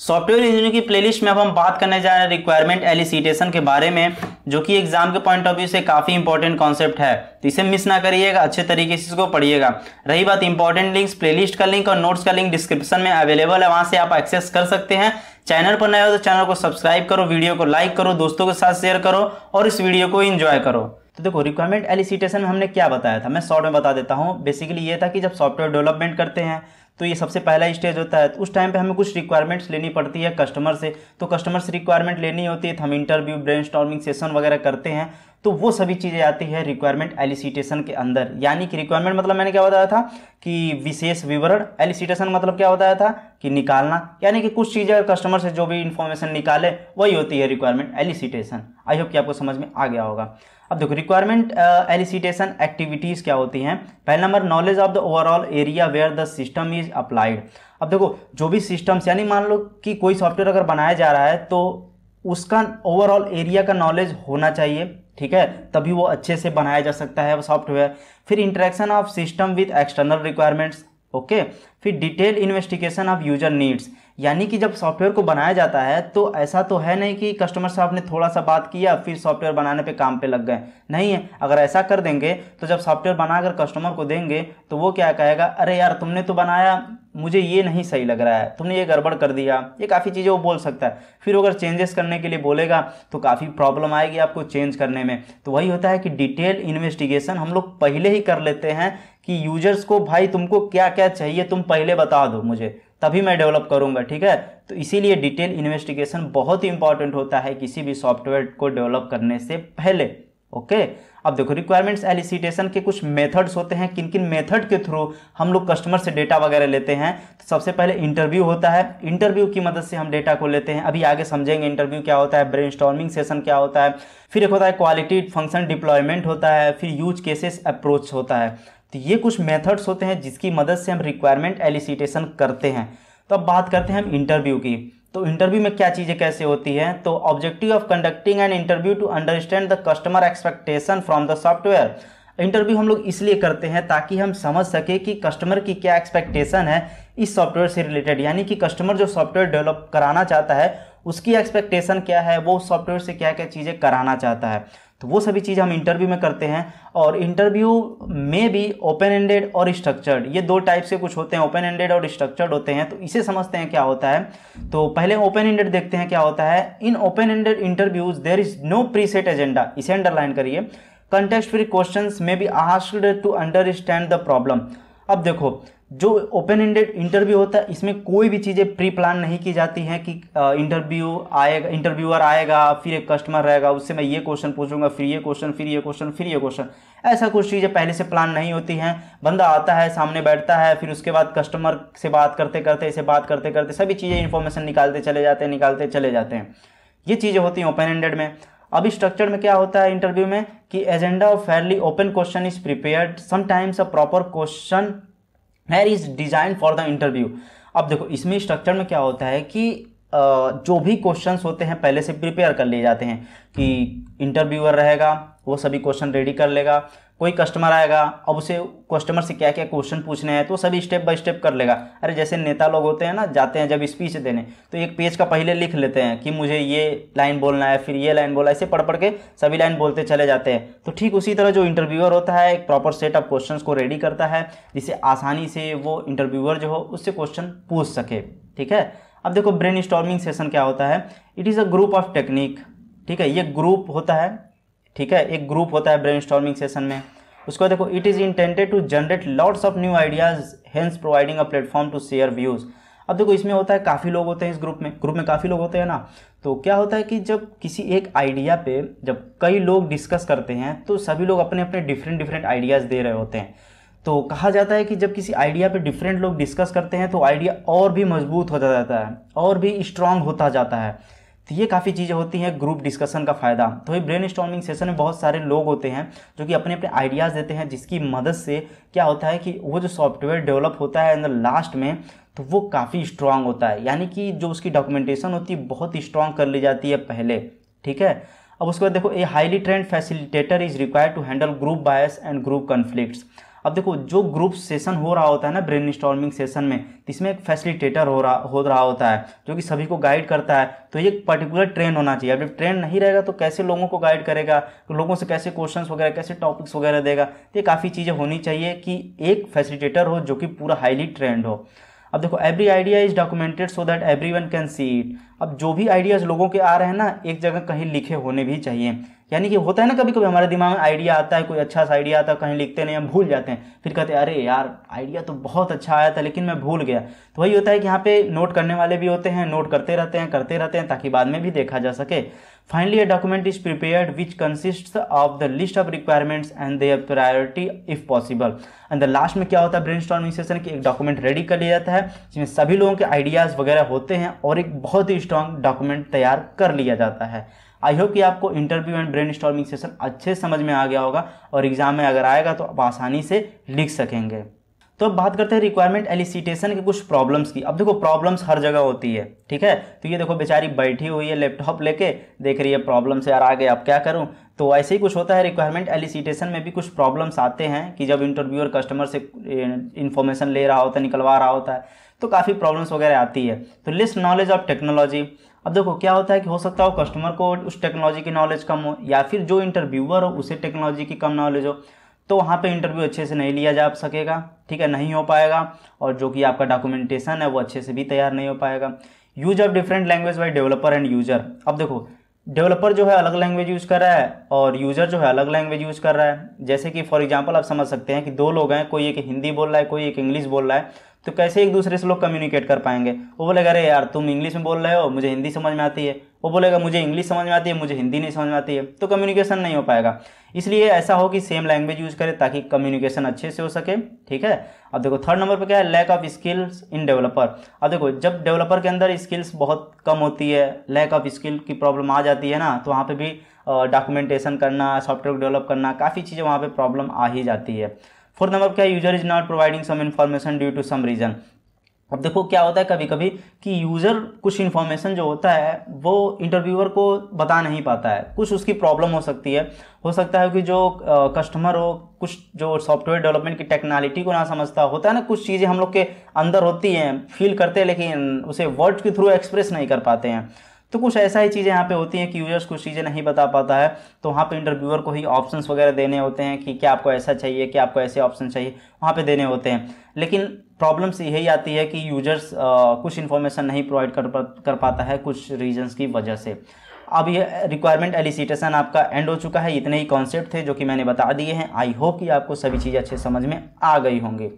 Software engineering की playlist में अब हम बात करने जा रहे हैं रिक्वायरमेंट एलिसिटेशन के बारे में, जो कि एग्जाम के पॉइंट ऑफ व्यू से काफी इंपॉर्टेंट कॉन्सेप्ट है, तो इसे मिस ना करिएगा, अच्छे तरीके से इसको पढ़िएगा। रही बात इंपॉर्टेंट लिंक्स, प्लेलिस्ट का लिंक और नोट्स का लिंक डिस्क्रिप्शन में अवेलेबल है, वहां से आप एक्सेस कर सकते हैं। चैनल पर नए हो तो चैनल को सब्सक्राइब करो, वीडियो को लाइक करो, दोस्तों के साथ शेयर करो और इस वीडियो को एंजॉय करो। तो देखो रिक्वायरमेंट एलिसिटेशन में हमने क्या बताया था, मैं शॉर्ट में बता देता हूँ। बेसिकली ये था कि जब सॉफ्टवेयर डेवलपमेंट करते हैं तो ये सबसे पहला स्टेज होता है, तो उस टाइम पे हमें कुछ रिक्वायरमेंट्स लेनी पड़ती है कस्टमर से। तो कस्टमर से रिक्वायरमेंट लेनी होती है तो हम इंटरव्यू, ब्रेनस्टॉर्मिंग सेशन वगैरह करते हैं, तो वो सभी चीज़ें आती है रिक्वायरमेंट एलिसिटेशन के अंदर। यानी कि रिक्वायरमेंट मतलब मैंने क्या बताया था कि विशेष विवरण, एलिसिटेशन मतलब क्या बताया था कि निकालना, यानी कि कुछ चीज़ें कस्टमर से जो भी इंफॉर्मेशन निकाले वही होती है रिक्वायरमेंट एलिसिटेशन। आई होप कि आपको समझ में आ गया होगा। अब देखो रिक्वायरमेंट एलिसिटेशन एक्टिविटीज़ क्या होती हैं। पहला number, knowledge of the overall area where the system is applied. अब देखो जो भी सिस्टम्स, यानी मान लो कि कोई सॉफ्टवेयर अगर बनाया जा रहा है तो उसका ओवरऑल एरिया का नॉलेज होना चाहिए, ठीक है, तभी वो अच्छे से बनाया जा सकता है वो सॉफ्टवेयर। फिर interaction of system with external requirements, okay. फिर detail investigation of user needs, यानी कि जब सॉफ्टवेयर को बनाया जाता है तो ऐसा तो है नहीं कि कस्टमर से आपने थोड़ा सा बात किया फिर सॉफ्टवेयर बनाने पे काम पे लग गए, नहीं है। अगर ऐसा कर देंगे तो जब सॉफ्टवेयर बनाकर कस्टमर को देंगे तो वो क्या कहेगा, अरे यार तुमने तो बनाया, मुझे ये नहीं सही लग रहा है, तुमने ये गड़बड़ कर दिया, ये काफ़ी चीज़ें वो बोल सकता है। फिर अगर चेंजेस करने के लिए बोलेगा तो काफ़ी प्रॉब्लम आएगी आपको चेंज करने में। तो वही होता है कि डिटेल इन्वेस्टिगेशन हम लोग पहले ही कर लेते हैं कि यूजर्स को भाई तुमको क्या क्या चाहिए तुम पहले बता दो मुझे, तभी मैं डेवलप करूंगा, ठीक है। तो इसीलिए डिटेल इन्वेस्टिगेशन बहुत ही इंपॉर्टेंट होता है किसी भी सॉफ्टवेयर को डेवलप करने से पहले, ओके। अब देखो रिक्वायरमेंट्स एलिसिटेशन के कुछ मेथड्स होते हैं, किन किन मेथड के थ्रू हम लोग कस्टमर से डेटा वगैरह लेते हैं। तो सबसे पहले इंटरव्यू होता है, इंटरव्यू की मदद से हम डेटा को लेते हैं। अभी आगे समझेंगे इंटरव्यू क्या होता है, ब्रेनस्टॉर्मिंग सेशन क्या होता है। फिर एक होता है क्वालिटी फंक्शन डिप्लॉयमेंट होता है, फिर यूज केसेस अप्रोच होता है। तो ये कुछ मेथड्स होते हैं जिसकी मदद से हम रिक्वायरमेंट एलिसिटेशन करते हैं। तो अब बात करते हैं हम इंटरव्यू की। तो इंटरव्यू में क्या चीज़ें कैसे होती हैं, तो objective of conducting an interview to understand the customer expectation from the software. Interview हम लोग इसलिए करते हैं ताकि हम समझ सके कि कस्टमर की क्या एक्सपेक्टेशन है इस सॉफ्टवेयर से रिलेटेड, यानी कि कस्टमर जो सॉफ्टवेयर डेवलप कराना चाहता है उसकी एक्सपेक्टेशन क्या है, वो सॉफ्टवेयर से क्या क्या चीज़ें कराना चाहता है। तो वो सभी चीज़ हम इंटरव्यू में करते हैं। और इंटरव्यू में भी ओपन एंडेड और स्ट्रक्चर्ड, ये दो टाइप से कुछ होते हैं, ओपन एंडेड और स्ट्रक्चर्ड होते हैं। तो इसे समझते हैं क्या होता है। तो पहले ओपन एंडेड देखते हैं क्या होता है। In open ended interviews there is no preset agenda, इसे अंडरलाइन करिए। कंटेक्स्ट फ्री क्वेश्चंस में be asked to understand the problem. अब देखो जो ओपन एंडेड इंटरव्यू होता है इसमें कोई भी चीज़ें प्री प्लान नहीं की जाती हैं कि इंटरव्यूअर आएगा फिर एक कस्टमर रहेगा उससे मैं ये क्वेश्चन पूछूंगा फिर ये क्वेश्चन फिर ये क्वेश्चन फिर ये क्वेश्चन, ऐसा कुछ चीज़ें पहले से प्लान नहीं होती हैं। बंदा आता है सामने बैठता है, फिर उसके बाद कस्टमर से बात करते करते इसे बात करते करते सभी चीज़ें इन्फॉर्मेशन निकालते चले जाते हैं। ये चीज़ें होती हैं ओपन एंडेड में। अब स्ट्रक्चर में क्या होता है इंटरव्यू में कि agenda of fairly open question is prepared, sometimes a proper question है is design for the interview. अब देखो इसमें स्ट्रक्चर में क्या होता है कि जो भी क्वेश्चंस होते हैं पहले से प्रिपेयर कर लिए जाते हैं कि इंटरव्यूअर रहेगा वो सभी क्वेश्चन रेडी कर लेगा, कोई कस्टमर आएगा अब उसे कस्टमर से क्या क्या क्वेश्चन पूछने हैं तो सभी स्टेप बाय स्टेप कर लेगा। अरे जैसे नेता लोग होते हैं ना, जाते हैं जब स्पीच देने तो एक पेज का पहले लिख लेते हैं कि मुझे ये लाइन बोलना है फिर ये लाइन बोलना है, ऐसे पढ़ पढ़ के सभी लाइन बोलते चले जाते हैं। तो ठीक उसी तरह जो इंटरव्यूअर होता है एक प्रॉपर सेट ऑफ क्वेश्चन को रेडी करता है जिससे आसानी से वो इंटरव्यूअर जो हो उससे क्वेश्चन पूछ सके, ठीक है। अब देखो ब्रेनस्टॉर्मिंग सेशन क्या होता है। It is a group of technique, ठीक है, ये ग्रुप होता है, ठीक है, एक ग्रुप होता है ब्रेनस्टॉर्मिंग सेशन में। उसको देखो it is intended to generate lots of new ideas hence providing a platform to share views. अब देखो इसमें होता है काफ़ी लोग होते हैं इस ग्रुप में काफ़ी लोग होते हैं ना। तो क्या होता है कि जब किसी एक आइडिया पे जब कई लोग डिस्कस करते हैं तो सभी लोग अपने अपने डिफरेंट आइडियाज़ दे रहे होते हैं। तो कहा जाता है कि जब किसी आइडिया पे डिफरेंट लोग डिस्कस करते हैं तो आइडिया और भी मजबूत होता जाता है और भी स्ट्रांग होता जाता है। तो ये काफ़ी चीज़ें होती हैं ग्रुप डिस्कशन का फ़ायदा। तो ये ब्रेनस्टॉर्मिंग सेशन में बहुत सारे लोग होते हैं जो कि अपने अपने आइडियाज़ देते हैं जिसकी मदद से क्या होता है कि वो जो सॉफ्टवेयर डेवलप होता है इन द लास्ट में तो वो काफ़ी स्ट्रांग होता है, यानी कि जो उसकी डॉक्यूमेंटेशन होती है बहुत स्ट्रांग कर ली जाती है पहले, ठीक है। अब उसके बाद देखो a highly trained facilitator is required to handle group bias and group conflicts. अब देखो जो ग्रुप सेशन हो रहा होता है ना ब्रेनस्टॉर्मिंग सेशन में, तो इसमें एक फैसिलिटेटर हो रहा होता है जो कि सभी को गाइड करता है। तो ये पर्टिकुलर ट्रेन होना चाहिए। अब जब ट्रेन नहीं रहेगा तो कैसे लोगों को गाइड करेगा, तो लोगों से कैसे क्वेश्चंस वगैरह, कैसे टॉपिक्स वगैरह देगा। तो ये काफ़ी चीज़ें होनी चाहिए कि एक फैसिलिटेटर हो जो कि पूरा हाईली ट्रेंड हो। अब देखो every idea is documented so that everyone can see it. अब जो भी आइडियाज़ लोगों के आ रहे हैं ना, एक जगह कहीं लिखे होने भी चाहिए। यानी कि होता है ना कभी कभी हमारे दिमाग में आइडिया आता है, कोई अच्छा सा आइडिया आता है, कहीं लिखते नहीं, हम भूल जाते हैं, फिर कहते हैं अरे यार आइडिया तो बहुत अच्छा आया था लेकिन मैं भूल गया। तो वही होता है कि यहाँ पे नोट करने वाले भी होते हैं, नोट करते रहते हैं ताकि बाद में भी देखा जा सके। Finally a document is prepared which consist of the list of requirements and there priority if possible. And the last में क्या होता है ब्रेनस्टॉर्मिंग सेशन की एक डॉक्यूमेंट रेडी कर लिया जाता है जिसमें सभी लोगों के आइडियाज़ वगैरह होते हैं और एक बहुत ही स्ट्रॉन्ग डॉक्यूमेंट तैयार कर लिया जाता है। आई होप कि आपको इंटरव्यू एंड ब्रेनस्टॉर्मिंग सेशन अच्छे समझ में आ गया होगा और एग्जाम में अगर आएगा तो आप आसानी से लिख सकेंगे। तो अब बात करते हैं रिक्वायरमेंट एलिसिटेशन के कुछ प्रॉब्लम्स की। अब देखो प्रॉब्लम्स हर जगह होती है, ठीक है। तो ये देखो बेचारी बैठी हुई है लैपटॉप लेके, देख रही है प्रॉब्लम से यार आगे अब क्या करूं। तो ऐसे ही कुछ होता है रिक्वायरमेंट एलिसिटेशन में भी कुछ प्रॉब्लम्स आते हैं कि जब इंटरव्यूअर कस्टमर से इन्फॉर्मेशन ले रहा होता है, निकलवा रहा होता है, तो काफ़ी प्रॉब्लम्स वगैरह आती है। तो लिस्ट नॉलेज ऑफ टेक्नोलॉजी। अब देखो क्या होता है कि हो सकता हो कस्टमर को उस टेक्नोलॉजी की नॉलेज कम हो या फिर जो इंटरव्यूअर हो उसे टेक्नोलॉजी की कम नॉलेज हो, तो वहाँ पे इंटरव्यू अच्छे से नहीं लिया जा सकेगा, ठीक है, नहीं हो पाएगा। और जो कि आपका डॉक्यूमेंटेशन है वो अच्छे से भी तैयार नहीं हो पाएगा। Use of different language by developer and user. अब देखो डेवलपर जो है अलग लैंग्वेज यूज़ कर रहा है और यूज़र जो है अलग लैंग्वेज यूज़ कर रहा है। जैसे कि फॉर एग्जांपल आप समझ सकते हैं कि दो लोग हैं, कोई एक हिंदी बोल रहा है, कोई एक इंग्लिश बोल रहा है, तो कैसे एक दूसरे से लोग कम्युनिकेट कर पाएंगे। वो बोलेगा अरे यार तुम इंग्लिश में बोल रहे हो, मुझे हिंदी समझ में आती है, वो बोलेगा मुझे इंग्लिश समझ में आती है, मुझे हिंदी नहीं समझ में आती है, तो कम्युनिकेशन नहीं हो पाएगा। इसलिए ऐसा हो कि सेम लैंग्वेज यूज़ करें ताकि कम्युनिकेशन अच्छे से हो सके, ठीक है। अब देखो थर्ड नंबर पर क्या है, lack of skills in developer. अब देखो जब डेवलपर के अंदर स्किल्स बहुत कम होती है, लैक ऑफ स्किल की प्रॉब्लम आ जाती है ना, तो वहाँ पे भी डॉक्यूमेंटेशन करना, सॉफ्टवेयर डेवलप करना, काफ़ी चीज़ें वहाँ पे प्रॉब्लम आ ही जाती है। फोर्थ नंबर क्या है, user is not providing some information due to some reason. अब देखो क्या होता है कभी कभी कि यूज़र कुछ इन्फॉर्मेशन जो होता है वो इंटरव्यूअर को बता नहीं पाता है, कुछ उसकी प्रॉब्लम हो सकती है। हो सकता है कि जो कस्टमर हो कुछ जो सॉफ्टवेयर डेवलपमेंट की टेक्नोलॉजी को ना समझता होता है ना, कुछ चीज़ें हम लोग के अंदर होती हैं, फील करते हैं लेकिन उसे वर्ड्स के थ्रू एक्सप्रेस नहीं कर पाते हैं। तो कुछ ऐसा ही चीज़ें यहाँ पे होती हैं कि यूजर्स कुछ चीज़ें नहीं बता पाता है, तो वहाँ पे इंटरव्यूअर को ही ऑप्शंस वगैरह देने होते हैं कि क्या आपको ऐसा चाहिए, क्या आपको ऐसे ऑप्शन चाहिए, वहाँ पे देने होते हैं। लेकिन प्रॉब्लम्स यही आती है कि यूजर्स कुछ इन्फॉर्मेशन नहीं प्रोवाइड कर पाता है कुछ रीजंस की वजह से। अब ये रिक्वायरमेंट एलिसिटेशन आपका एंड हो चुका है। इतने ही कॉन्सेप्ट थे जो कि मैंने बता दिए हैं। आई होप कि आपको सभी चीज़ें अच्छे समझ में आ गई होंगी।